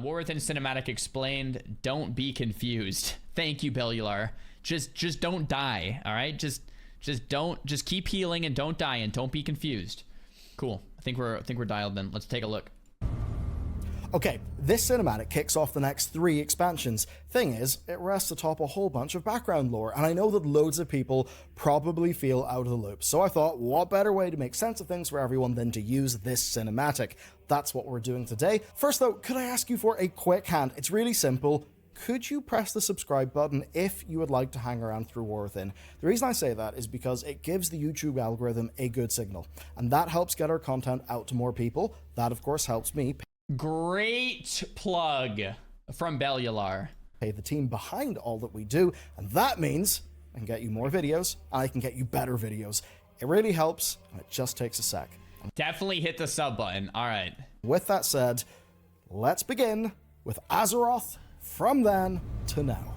War Within Cinematic explained, don't be confused. Thank you, Bellular. Just don't die, all right? Just keep healing and don't die and don't be confused. Cool. I think we're dialed then. Let's take a look. Okay, this cinematic kicks off the next 3 expansions. Thing is, it rests atop a whole bunch of background lore, and I know that loads of people probably feel out of the loop. So I thought, what better way to make sense of things for everyone than to use this cinematic? That's what we're doing today. First though, could I ask you for a quick hand? It's really simple. Could you press the subscribe button if you would like to hang around through War Within? The reason I say that is because it gives the YouTube algorithm a good signal, and that helps get our content out to more people. That, of course, helps me Great plug from Bellular. Pay the team behind all that we do, and that means I can get you more videos, and I can get you better videos. It really helps, and it just takes a sec. Definitely hit the sub button. All right. With that said, let's begin with Azeroth from then to now.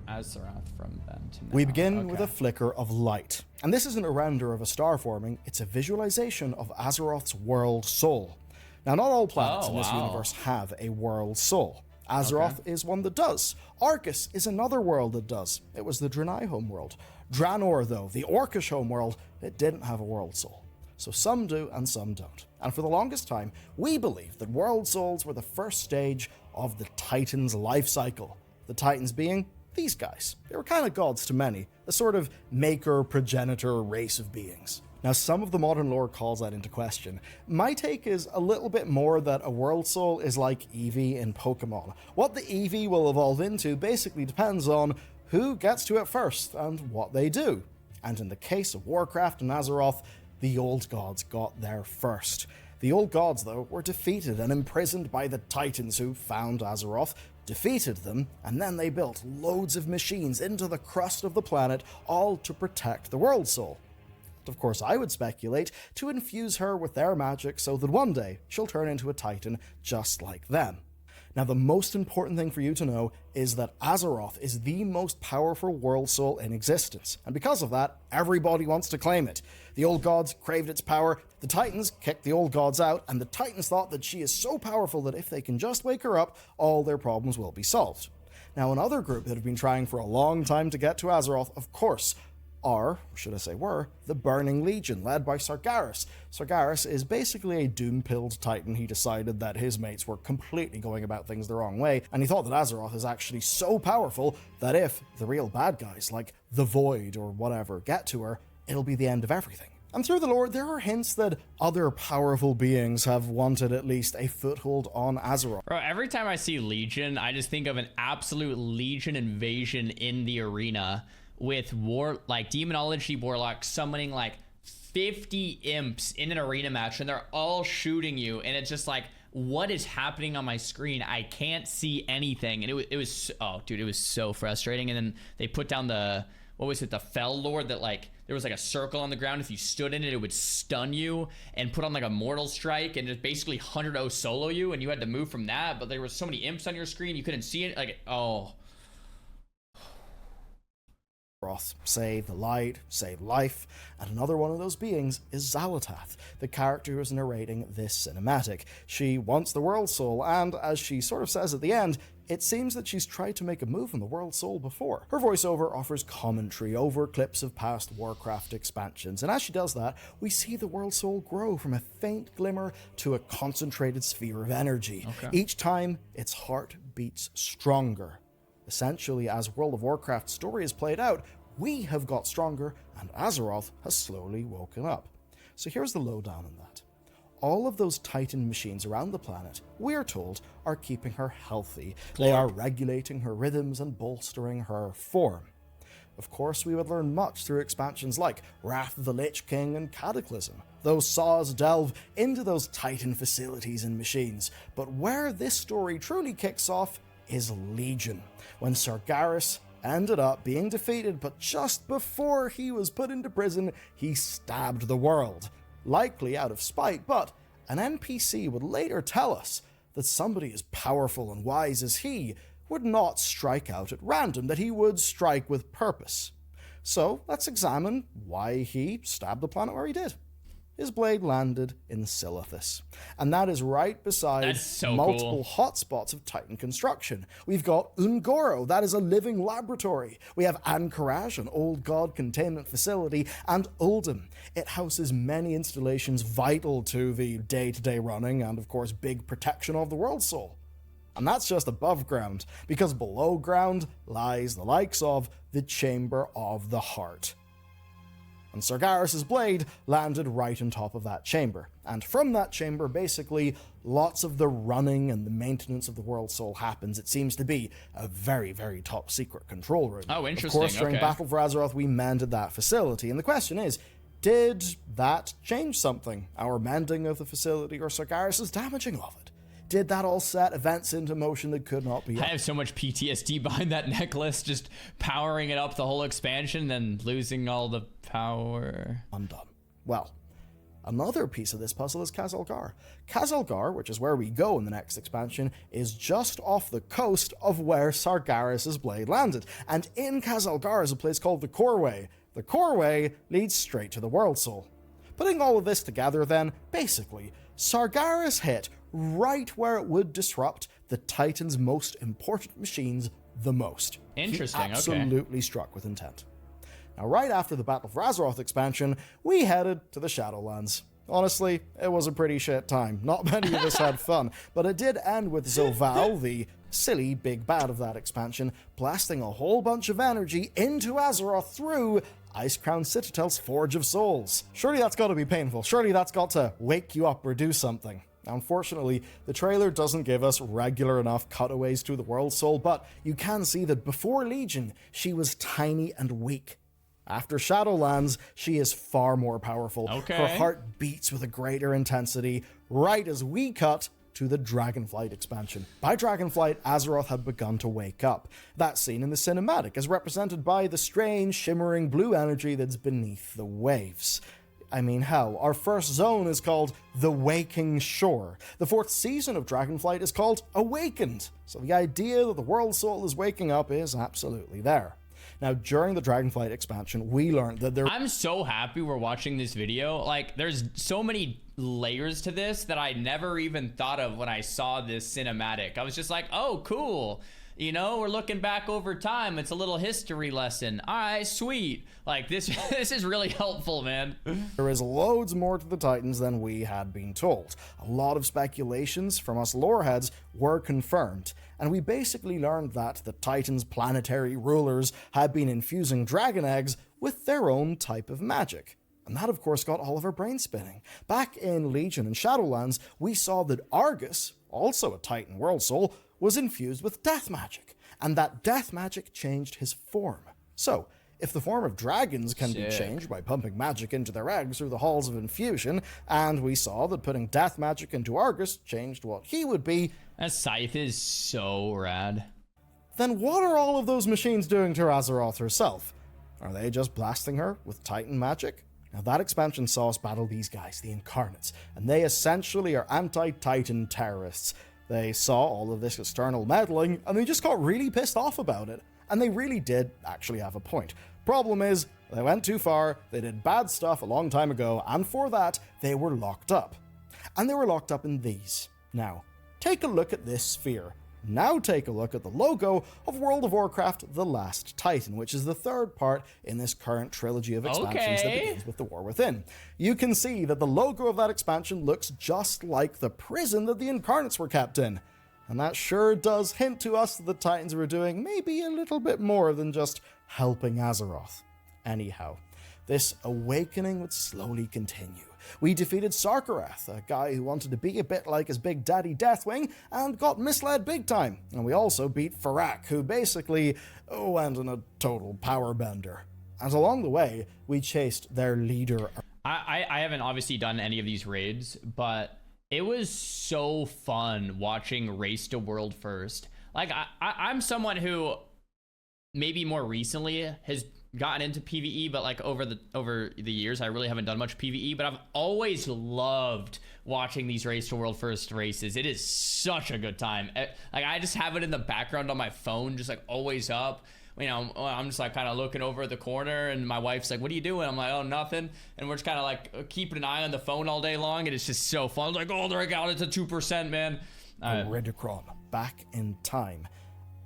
Azeroth from then to now. We begin with a flicker of light. And this isn't a render of a star forming, it's a visualization of Azeroth's world soul. Now, not all planets in this universe have a world soul. Azeroth is one that does. Arcus is another world that does. It was the Draenei homeworld. Draenor, though, the Orcish homeworld, it didn't have a world soul. So some do and some don't. And for the longest time, we believed that world souls were the first stage of the Titan's life cycle. The Titans being these guys. They were kind of gods to many, a sort of maker, progenitor race of beings. Now, some of the modern lore calls that into question. My take is a little bit more that a world soul is like Eevee in Pokemon. What the Eevee will evolve into basically depends on who gets to it first and what they do. And in the case of Warcraft and Azeroth, the old gods got there first. The old gods, though, were defeated and imprisoned by the Titans who found Azeroth, defeated them, and then they built loads of machines into the crust of the planet, all to protect the world soul. Of course, I would speculate to infuse her with their magic so that one day she'll turn into a Titan just like them. Now, the most important thing for you to know is that Azeroth is the most powerful world soul in existence, and because of that, everybody wants to claim it. The old gods craved its power, the Titans kicked the old gods out, and the Titans thought that she is so powerful that if they can just wake her up, all their problems will be solved. Now, another group that have been trying for a long time to get to Azeroth, of course, were, the Burning Legion, led by Sargeras. Sargeras is basically a doom-pilled titan. He decided that his mates were completely going about things the wrong way, and he thought that Azeroth is actually so powerful that if the real bad guys, like the Void or whatever, get to her, it'll be the end of everything. And through the lore, there are hints that other powerful beings have wanted at least a foothold on Azeroth. Bro, every time I see Legion, I just think of an absolute Legion invasion in the arena, with demonology warlocks summoning like 50 imps in an arena match, and they're all shooting you, and it's just like, what is happening on my screen? I can't see anything. And it was oh dude, it was so frustrating. And then they put down the Fell Lord, that like there was like a circle on the ground. If you stood in it, it would stun you and put on like a mortal strike and just basically 100-0 solo you, and you had to move from that. But there was so many imps on your screen, you couldn't see it. Like, oh. Save the light, save life, and another one of those beings is Xalatath, the character who is narrating this cinematic. She wants the World Soul, and as she sort of says at the end, it seems that she's tried to make a move on the World Soul before. Her voiceover offers commentary over clips of past Warcraft expansions, and as she does that, we see the World Soul grow from a faint glimmer to a concentrated sphere of energy. Each time, its heart beats stronger. Essentially, as World of Warcraft's story is played out, we have got stronger, and Azeroth has slowly woken up. So here's the lowdown on that. All of those Titan machines around the planet, we're told, are keeping her healthy. They are regulating her rhythms and bolstering her form. Of course, we would learn much through expansions like Wrath of the Lich King and Cataclysm. Those saws delve into those Titan facilities and machines, but where this story truly kicks off is Legion, when Sargeras ended up being defeated, but just before he was put into prison, he stabbed the world. Likely out of spite, but an NPC would later tell us that somebody as powerful and wise as he would not strike out at random, that he would strike with purpose. So let's examine why he stabbed the planet where he did. his blade landed in Silithus. And that is right beside multiple hotspots of Titan construction. We've got Ungoro, that is a living laboratory. We have Anchorage, an old god containment facility, and Uldum. It houses many installations vital to the day-to-day running and, of course, big protection of the World Soul. And that's just above ground, because below ground lies the likes of the Chamber of the Heart. And Sargeras' blade landed right on top of that chamber. And from that chamber, basically, lots of the running and the maintenance of the World Soul happens. It seems to be a very, very top secret control room. Oh, interesting. Of course, during Battle for Azeroth, we mended that facility. And the question is, did that change something? Our mending of the facility or Sargeras' damaging of it? Did that all set events into motion that could not be? I have so much PTSD behind that necklace, just powering it up the whole expansion, then losing all the power. Undone. Well, another piece of this puzzle is Kazalgar. Kazalgar, which is where we go in the next expansion, is just off the coast of where Sargeras' blade landed. And in Kazalgar is a place called the Coreway. The Coreway leads straight to the World Soul. Putting all of this together then, basically, Sargeras hit right where it would disrupt the Titan's most important machines the most. Interesting, he absolutely struck with intent. Now, right after the Battle for Azeroth expansion, we headed to the Shadowlands. Honestly, it was a pretty shit time. Not many of us had fun, but it did end with Zoval, the silly big bad of that expansion, blasting a whole bunch of energy into Azeroth through Icecrown Citadel's Forge of Souls. Surely that's got to be painful. Surely that's got to wake you up or do something. Now, unfortunately, the trailer doesn't give us regular enough cutaways to the World Soul, but you can see that before Legion, she was tiny and weak. After Shadowlands, she is far more powerful. Her heart beats with a greater intensity, right as we cut to the Dragonflight expansion. By Dragonflight, Azeroth had begun to wake up. That's seen in the cinematic, as represented by the strange, shimmering blue energy that's beneath the waves. I mean, hell, our first zone is called The Waking Shore. The fourth season of Dragonflight is called Awakened. So the idea that the World Soul is waking up is absolutely there. Now, during the Dragonflight expansion, we learned that I'm so happy we're watching this video. Like, there's so many layers to this that I never even thought of when I saw this cinematic. I was just like, oh, cool. You know, we're looking back over time. It's a little history lesson. All right, sweet. Like, this is really helpful, man. There is loads more to the Titans than we had been told. A lot of speculations from us loreheads were confirmed, and we basically learned that the Titans' planetary rulers had been infusing dragon eggs with their own type of magic. And that, of course, got all of our brains spinning. Back in Legion and Shadowlands, we saw that Argus, also a Titan World Soul, was infused with death magic, and that death magic changed his form. So, if the form of dragons can be changed by pumping magic into their eggs through the halls of infusion, and we saw that putting death magic into Argus changed what he would be, that scythe is so rad. Then what are all of those machines doing to Azeroth herself? Are they just blasting her with Titan magic? Now, that expansion saw us battle these guys, the Incarnates, and they essentially are anti-Titan terrorists. They saw all of this external meddling, and they just got really pissed off about it. And they really did actually have a point. Problem is, they went too far, they did bad stuff a long time ago, and for that, they were locked up. And they were locked up in these. Now, take a look at this sphere. Now take a look at the logo of World of Warcraft The Last Titan, which is the third part in this current trilogy of expansions that begins with The War Within. You can see that the logo of that expansion looks just like the prison that the Incarnates were kept in. And that sure does hint to us that the Titans were doing maybe a little bit more than just helping Azeroth. Anyhow, this awakening would slowly continue. We defeated Sarkarath, a guy who wanted to be a bit like his big daddy Deathwing, and got misled big time. And we also beat Farak, who basically went on a total power bender. And along the way, we chased their leader. I haven't obviously done any of these raids, but it was so fun watching Race to World First. Like, I'm someone who maybe more recently has gotten into PvE, but like over the years I really haven't done much PvE, but I've always loved watching these Race to World First races. It is such a good time. Like, I just have it in the background on my phone, just like always up, you know, I'm just like kind of looking over at the corner, and my wife's like, what are you doing? I'm like, oh, nothing. And we're just kind of like keeping an eye on the phone all day long, and it's just so fun. Like, oh, there I got it to 2%, man. Ridicron, back in time.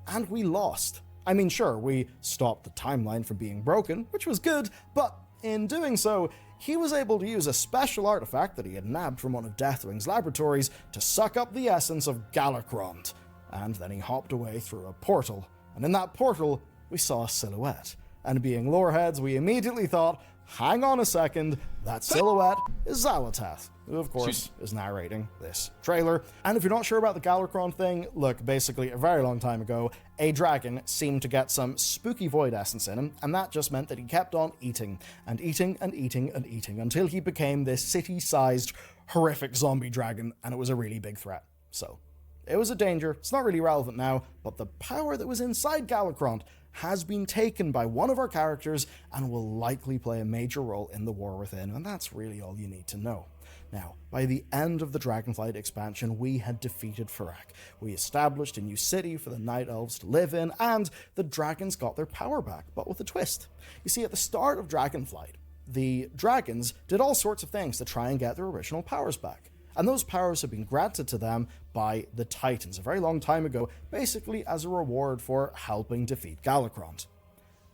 And we lost. I mean, sure, we stopped the timeline from being broken, which was good, but in doing so, he was able to use a special artifact that he had nabbed from one of Deathwing's laboratories to suck up the essence of Galakrond. And then he hopped away through a portal. And in that portal, we saw a silhouette. And being loreheads, we immediately thought, hang on a second, that silhouette is Xalatath, who of course is narrating this trailer. And if you're not sure about the Galakrond thing, look, basically a very long time ago, a dragon seemed to get some spooky void essence in him, and that just meant that he kept on eating, and eating, and eating, and eating, until he became this city-sized, horrific zombie dragon, and it was a really big threat. So, it was a danger. It's not really relevant now, but the power that was inside Galakrond has been taken by one of our characters and will likely play a major role in the War Within, and that's really all you need to know. Now, by the end of the Dragonflight expansion, we had defeated Farak. We established a new city for the Night Elves to live in, and the dragons got their power back, but with a twist. You see, at the start of Dragonflight, the dragons did all sorts of things to try and get their original powers back. And those powers have been granted to them by the Titans a very long time ago, basically as a reward for helping defeat Galakrond.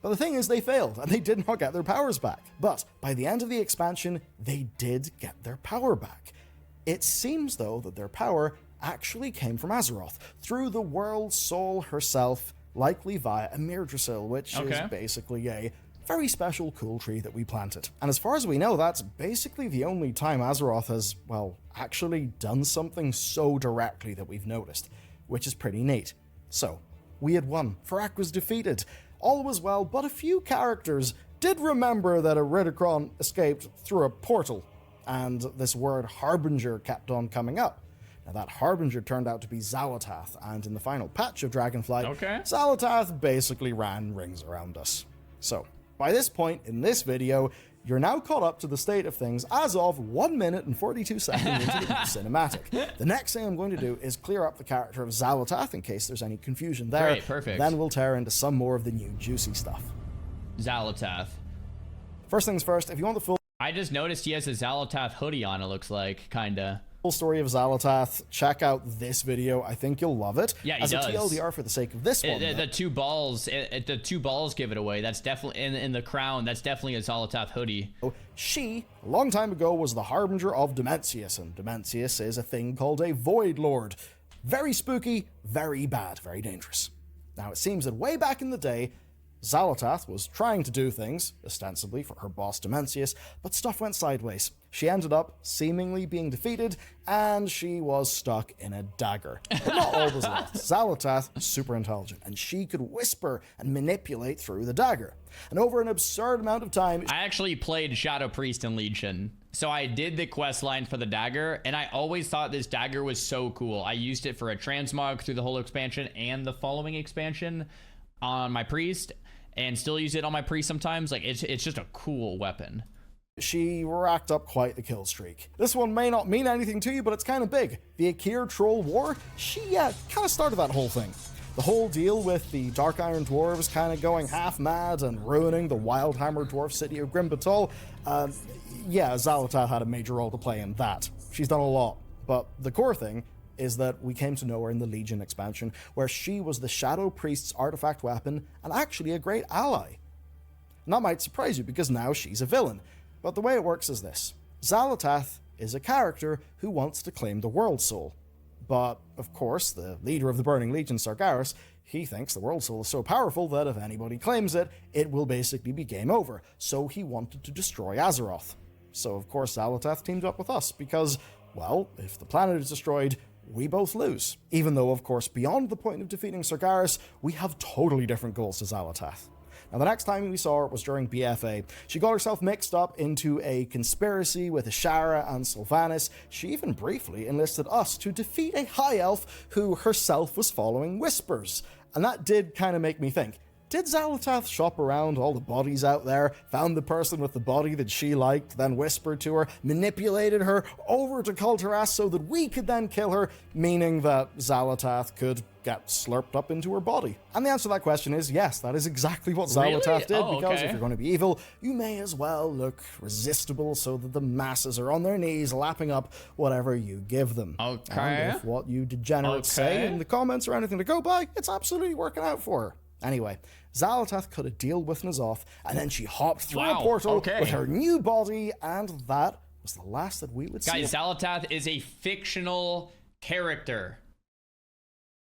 But the thing is, they failed, and they did not get their powers back. But by the end of the expansion, they did get their power back. It seems, though, that their power actually came from Azeroth, through the World Soul herself, likely via a Mirdrasil, which is basically a very special cool tree that we planted. And as far as we know, that's basically the only time Azeroth has, well, actually done something so directly that we've noticed, which is pretty neat. So, we had won. Farak was defeated. All was well, but a few characters did remember that a Ridicron escaped through a portal, and this word Harbinger kept on coming up. Now, that Harbinger turned out to be Xalatath, and in the final patch of Dragonflight, Xalatath basically ran rings around us. So, by this point in this video, you're now caught up to the state of things as of 1 minute and 42 seconds into the cinematic. The next thing I'm going to do is clear up the character of Xalatath in case there's any confusion there. Great, perfect. Then we'll tear into some more of the new juicy stuff. Xalatath. First things first, if you want the full... I just noticed he has a Xalatath hoodie on, it looks like, kinda. Full story of Xalatath, check out this video. I think you'll love it. Yeah, he As does. a TLDR for the sake of this one. The two balls give it away. That's definitely in the crown. That's definitely a Xalatath hoodie. She, a long time ago, was the Harbinger of Dimensius, and Dimensius is a thing called a Void Lord. Very spooky, very bad, very dangerous. Now, it seems that way back in the day, Xalatath was trying to do things, ostensibly for her boss Dimensius, but stuff went sideways. She ended up seemingly being defeated, and she was stuck in a dagger. But not all was lost. Xalatath was super intelligent, and she could whisper and manipulate through the dagger. And over an absurd amount of time... I actually played Shadow Priest in Legion, so I did the quest line for the dagger, and I always thought this dagger was so cool. I used it for a transmog through the whole expansion and the following expansion on my priest, and still use it on my priest sometimes. Like, it's just a cool weapon. She racked up quite the kill streak. This one may not mean anything to you, but it's kind of big. The Akir Troll War, she kind of started that whole thing. The whole deal with the Dark Iron Dwarves kind of going half mad and ruining the Wildhammer Dwarf city of Grimbatal. Xalatath had a major role to play in that. She's done a lot, but the core thing is that we came to know her in the Legion expansion, where she was the Shadow Priest's artifact weapon and actually a great ally. And that might surprise you, because now she's a villain. But the way it works is this. Xalatath is a character who wants to claim the World Soul. But, of course, the leader of the Burning Legion, Sargeras, he thinks the World Soul is so powerful that if anybody claims it, it will basically be game over. So he wanted to destroy Azeroth. So, of course, Xalatath teamed up with us because, well, if the planet is destroyed, we both lose. Even though, of course, beyond the point of defeating Sargeras, we have totally different goals to Xalatath. Now, the next time we saw her was during BFA. She got herself mixed up into a conspiracy with Ashara and Sylvanas. She even briefly enlisted us to defeat a high elf who herself was following whispers. And that did kind of make me think, did Xalatath shop around all the bodies out there, found the person with the body that she liked, then whispered to her, manipulated her over to Kulturas so that we could then kill her, meaning that Xalatath could get slurped up into her body? And the answer to that question is yes, that is exactly what Xalatath did, because if you're going to be evil, you may as well look resistible so that the masses are on their knees lapping up whatever you give them. Okay. And if what you degenerates say in the comments are anything to go by, it's absolutely working out for her. Anyway, Xalatath cut a deal with N'Zoth, and then she hopped through a portal with her new body, and that was the last that we would see. Guys, Xalatath is a fictional character.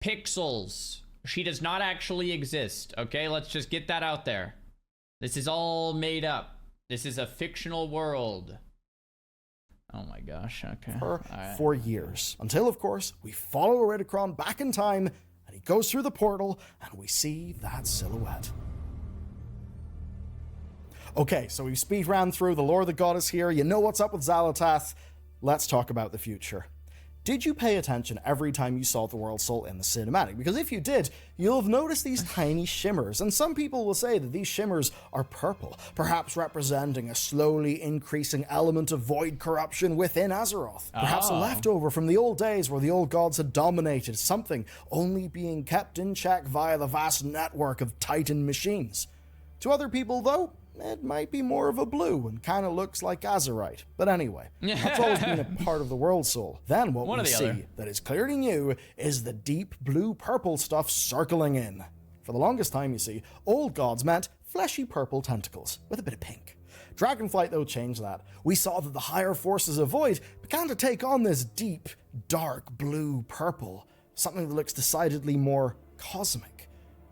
Pixels. She does not actually exist, okay? Let's just get that out there. This is all made up. This is a fictional world. Oh my gosh, okay. For years. Until, of course, we follow Iridikron back in time, and he goes through the portal, and we see that silhouette. Okay, so we've speed ran through the lore of the goddess here. You know what's up with Xalatath. Let's talk about the future. Did you pay attention every time you saw the World Soul in the cinematic? Because if you did, you'll have noticed these tiny shimmers, and some people will say that these shimmers are purple, perhaps representing a slowly increasing element of void corruption within Azeroth. Perhaps a leftover from the old days where the old gods had dominated, something only being kept in check via the vast network of Titan machines. To other people, though, it might be more of a blue and kind of looks like Azerite. But anyway, that's always been a part of the World Soul. Then what we see that is clearly new is the deep blue-purple stuff circling in. For the longest time, you see, old gods meant fleshy purple tentacles with a bit of pink. Dragonflight, though, changed that. We saw that the higher forces of Void began to take on this deep, dark blue-purple, something that looks decidedly more cosmic.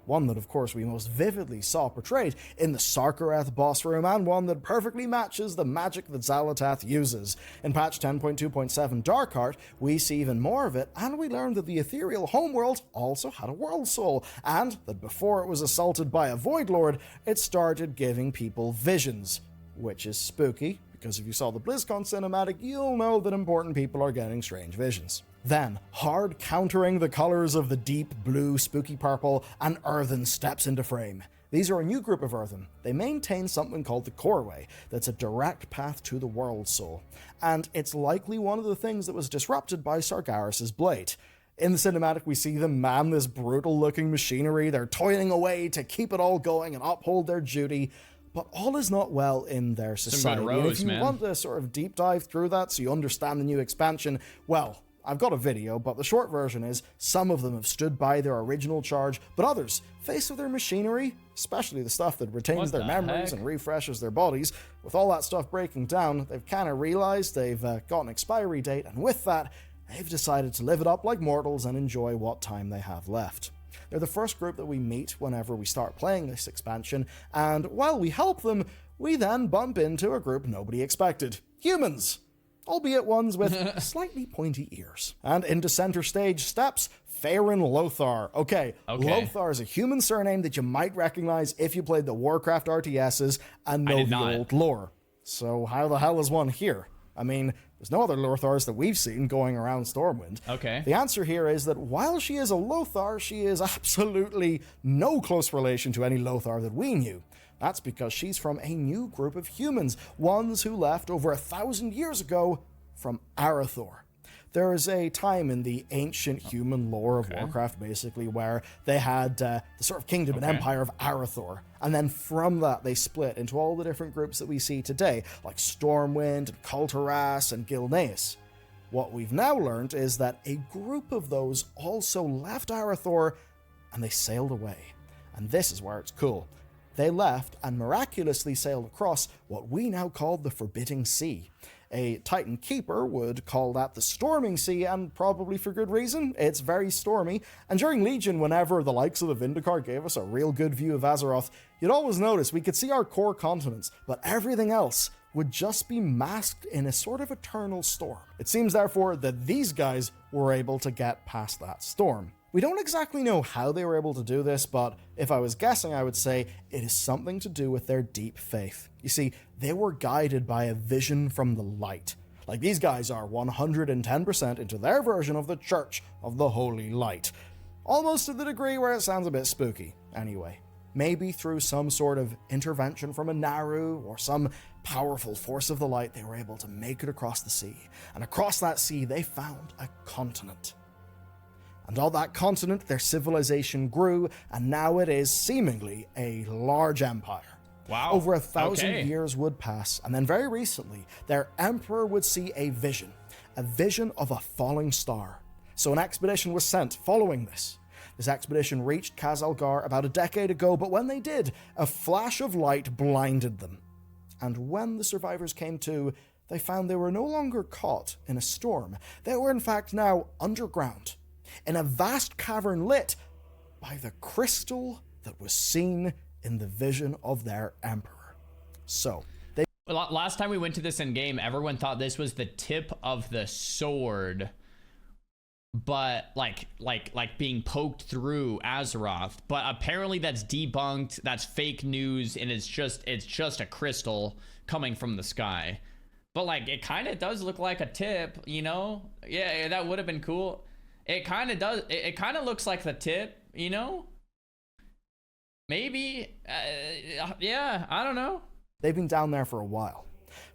One that, of course, we most vividly saw portrayed in the Sarkareth boss room, and one that perfectly matches the magic that Xalatath uses. In patch 10.2.7 Darkheart, we see even more of it, and we learn that the ethereal homeworld also had a world soul, and that before it was assaulted by a Void Lord, it started giving people visions. Which is spooky, because if you saw the BlizzCon cinematic, you'll know that important people are getting strange visions. Then, hard countering the colors of the deep blue, spooky purple, an Earthen steps into frame. These are a new group of Earthen. They maintain something called the Coreway, that's a direct path to the World Soul. And it's likely one of the things that was disrupted by Sargeras' blade. In the cinematic, we see them man this brutal-looking machinery. They're toiling away to keep it all going and uphold their duty. But all is not well in their society. And if you want to sort of deep dive through that so you understand the new expansion, well, I've got a video, but the short version is some of them have stood by their original charge, but others, faced with their machinery, especially the stuff that retains their memories and refreshes their bodies, with all that stuff breaking down, they've kind of realized they've got an expiry date, and with that, they've decided to live it up like mortals and enjoy what time they have left. They're the first group that we meet whenever we start playing this expansion, and while we help them, we then bump into a group nobody expected. Humans! Albeit ones with slightly pointy ears. And into center stage steps Faerun Lothar. Okay, Lothar is a human surname that you might recognize if you played the Warcraft RTSs and know the old lore. So how the hell is one here? I mean, there's no other Lothars that we've seen going around Stormwind. Okay. The answer here is that while she is a Lothar, she is absolutely no close relation to any Lothar that we knew. That's because she's from a new group of humans, ones who left over 1,000 years ago from Arathor. There is a time in the ancient human lore of Warcraft, basically, where they had the sort of kingdom and empire of Arathor. And then from that, they split into all the different groups that we see today, like Stormwind, and Kulturas, and Gilneas. What we've now learned is that a group of those also left Arathor, and they sailed away. And this is where it's cool. They left and miraculously sailed across what we now call the Forbidding Sea. A Titan Keeper would call that the Storming Sea, and probably for good reason. It's very stormy, and during Legion, whenever the likes of the Vindicar gave us a real good view of Azeroth, you'd always notice we could see our core continents, but everything else would just be masked in a sort of eternal storm. It seems, therefore, that these guys were able to get past that storm. We don't exactly know how they were able to do this, but if I was guessing, I would say it is something to do with their deep faith. You see, they were guided by a vision from the light. Like, these guys are 110% into their version of the Church of the Holy Light. Almost to the degree where it sounds a bit spooky. Anyway, maybe through some sort of intervention from a Naru or some powerful force of the light, they were able to make it across the sea. And across that sea, they found a continent. And on that continent, their civilization grew, and now it is seemingly a large empire. Wow. Over 1,000 years would pass, and then very recently, their emperor would see a vision of a falling star. So an expedition was sent following this. This expedition reached Kazalgar about a decade ago, but when they did, a flash of light blinded them. And when the survivors came to, they found they were no longer caught in a storm. They were in fact now underground, in a vast cavern lit by the crystal that was seen in the vision of their emperor. So, last time we went to this in game, everyone thought this was the tip of the sword, but like being poked through Azeroth. But apparently that's debunked. That's fake news, and it's just a crystal coming from the sky. But like, it kind of does look like a tip, you know? Yeah, that would have been cool. It kind of does. It kind of looks like the tip, you know? Maybe. Yeah, I don't know. They've been down there for a while.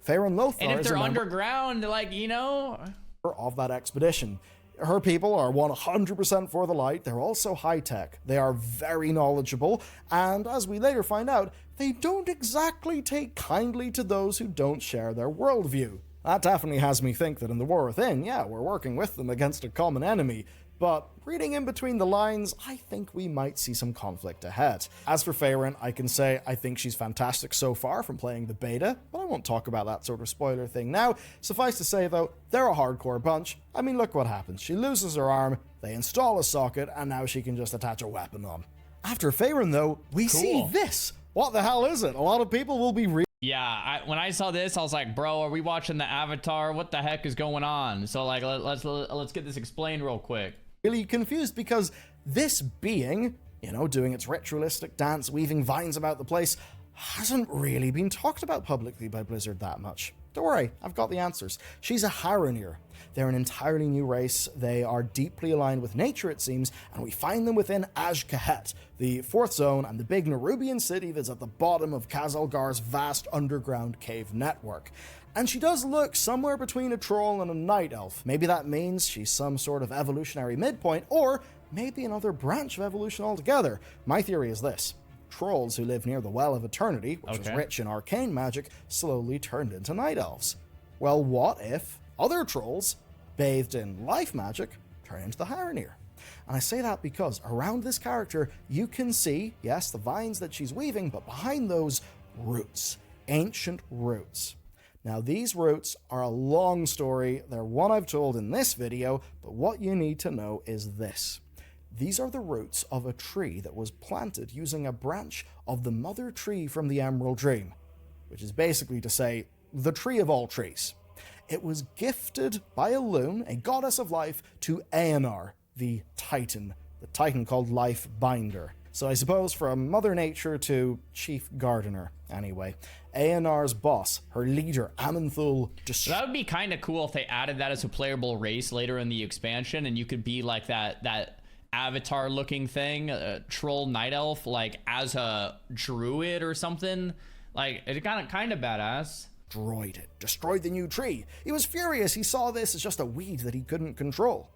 Faerun Lothar, and if they're underground, like, you know, of that expedition. Her people are 100% for the light. They're also high-tech. They are very knowledgeable. And as we later find out, they don't exactly take kindly to those who don't share their worldview. That definitely has me think that in the War Within, yeah, we're working with them against a common enemy. But reading in between the lines, I think we might see some conflict ahead. As for Faerun, I can say I think she's fantastic so far from playing the beta, but I won't talk about that sort of spoiler thing now. Suffice to say though, they're a hardcore bunch. I mean, look what happens. She loses her arm, they install a socket, and now she can just attach a weapon on. After Faerun though, we see this. What the hell is it? A lot of people will be yeah, when I saw this, I was like, bro, are we watching the Avatar? What the heck is going on? So like, let's get this explained real quick. Really confused because this being, you know, doing its ritualistic dance, weaving vines about the place, hasn't really been talked about publicly by Blizzard that much. Don't worry, I've got the answers. She's a Haranir. They're an entirely new race. They are deeply aligned with nature, it seems, and we find them within Azj-Kahet, the fourth zone and the big Nerubian city that's at the bottom of Kazalgar's vast underground cave network. And she does look somewhere between a troll and a night elf. Maybe that means she's some sort of evolutionary midpoint, or maybe another branch of evolution altogether. My theory is this. Trolls who live near the Well of Eternity, which is rich in arcane magic, slowly turned into night elves. Well, what if other trolls, bathed in life magic, turn into the Haranir? And I say that because around this character, you can see, yes, the vines that she's weaving, but behind those, roots. Ancient roots. Now, these roots are a long story. They're one I've told in this video, but what you need to know is this. These are the roots of a tree that was planted using a branch of the mother tree from the Emerald Dream, which is basically to say, the tree of all trees. It was gifted by a loon, a goddess of life, to Aenar, the Titan called Life Binder. So I suppose from Mother Nature to Chief Gardener, anyway. Aenar's boss, her leader, Aman'Thul... That would be kind of cool if they added that as a playable race later in the expansion, and you could be like that avatar-looking thing, troll night elf, like as a druid or something. Like, it got kind of badass. Destroyed the new tree. He was furious. He saw this as just a weed that he couldn't control.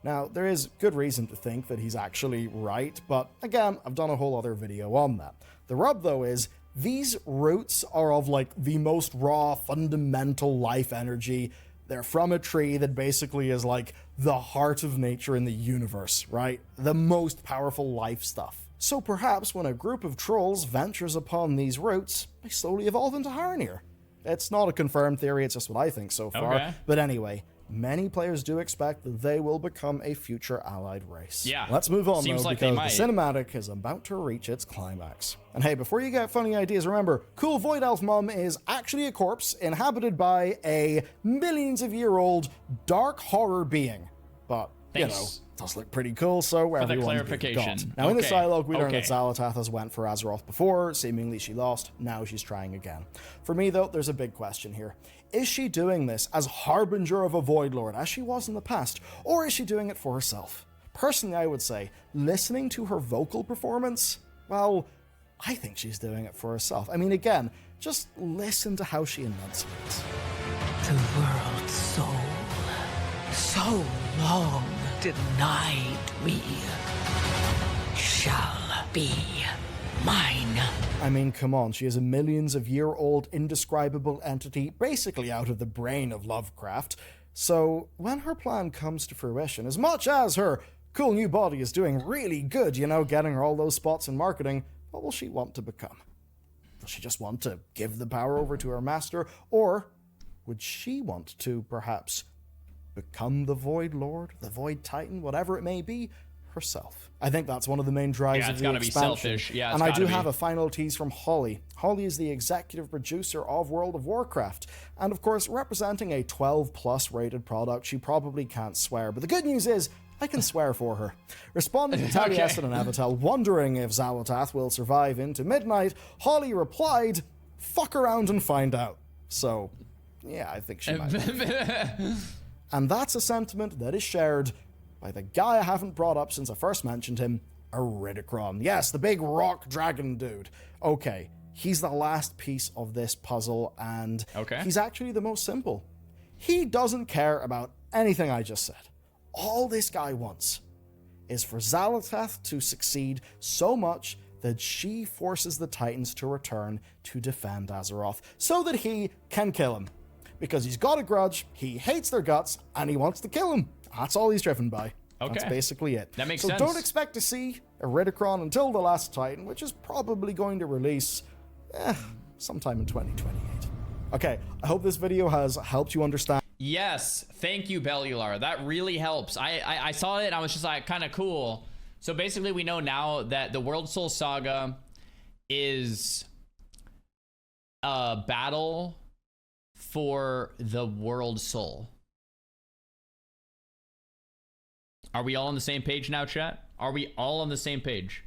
Now, there is good reason to think that he's actually right, but again, I've done a whole other video on that. The rub, though, is these roots are of, like, the most raw, fundamental life energy. They're from a tree that basically is, like, the heart of nature in the universe, right? The most powerful life stuff. So perhaps when a group of trolls ventures upon these roots, they slowly evolve into Haranir. It's not a confirmed theory, it's just what I think so far. Okay. But anyway, many players do expect that they will become a future allied race. Yeah. Let's move on, Seems though, like because the cinematic is about to reach its climax. And hey, before you get funny ideas, remember, cool Void Elf Mum is actually a corpse inhabited by a millions-of-year-old dark horror being. But, you know, it does look pretty cool, so for the everyone's clarification. Now, in this dialogue, we learn that Xal'atath has went for Azeroth before. Seemingly she lost. Now she's trying again. For me, though, there's a big question here. Is she doing this as harbinger of a Void Lord, as she was in the past, or is she doing it for herself? Personally, I would say, listening to her vocal performance, well, I think she's doing it for herself. I mean, again, just listen to how she enunciates. The world's soul, so long denied me, shall be mine. I mean, come on, she is a millions of year old indescribable entity, basically out of the brain of Lovecraft. So when her plan comes to fruition, as much as her cool new body is doing really good, you know, getting her all those spots in marketing, what will she want to become? Will she just want to give the power over to her master, or would she want to perhaps become the Void Lord, the Void Titan, whatever it may be, herself? I think that's one of the main drives of the expansion. Be selfish. Yeah, and I do have a final tease from Holly. Holly is the executive producer of World of Warcraft, and of course, representing a 12+ rated product, she probably can't swear. But the good news is, I can swear for her. Responding to Taliesin and Evitel, wondering if Xal'atath will survive into midnight, Holly replied, "Fuck around and find out." So, yeah, I think she might. And that's a sentiment that is shared by the guy I haven't brought up since I first mentioned him, Iridikron. Yes, the big rock dragon dude. Okay, he's the last piece of this puzzle, and he's actually the most simple. He doesn't care about anything I just said. All this guy wants is for Xal'atath to succeed so much that she forces the Titans to return to defend Azeroth so that he can kill him. Because he's got a grudge, he hates their guts, and he wants to kill him. That's all he's driven by. That's basically it. That makes sense. So don't expect to see Iridikron until The Last Titan, which is probably going to release sometime in 2028. Okay, I hope this video has helped you understand. Yes, thank you, Bellular. That really helps. I saw it and I was just like, kind of cool. So basically we know now that the World Soul Saga is a battle for the World Soul. Are we all on the same page now, chat? Are we all on the same page?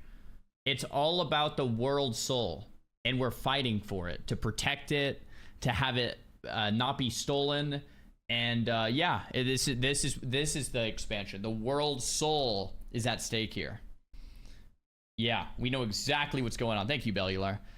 It's all about the World Soul, and we're fighting for it, to protect it, to have it not be stolen. And yeah, this is the expansion. The World Soul is at stake here. Yeah, we know exactly what's going on. Thank you, Bellular.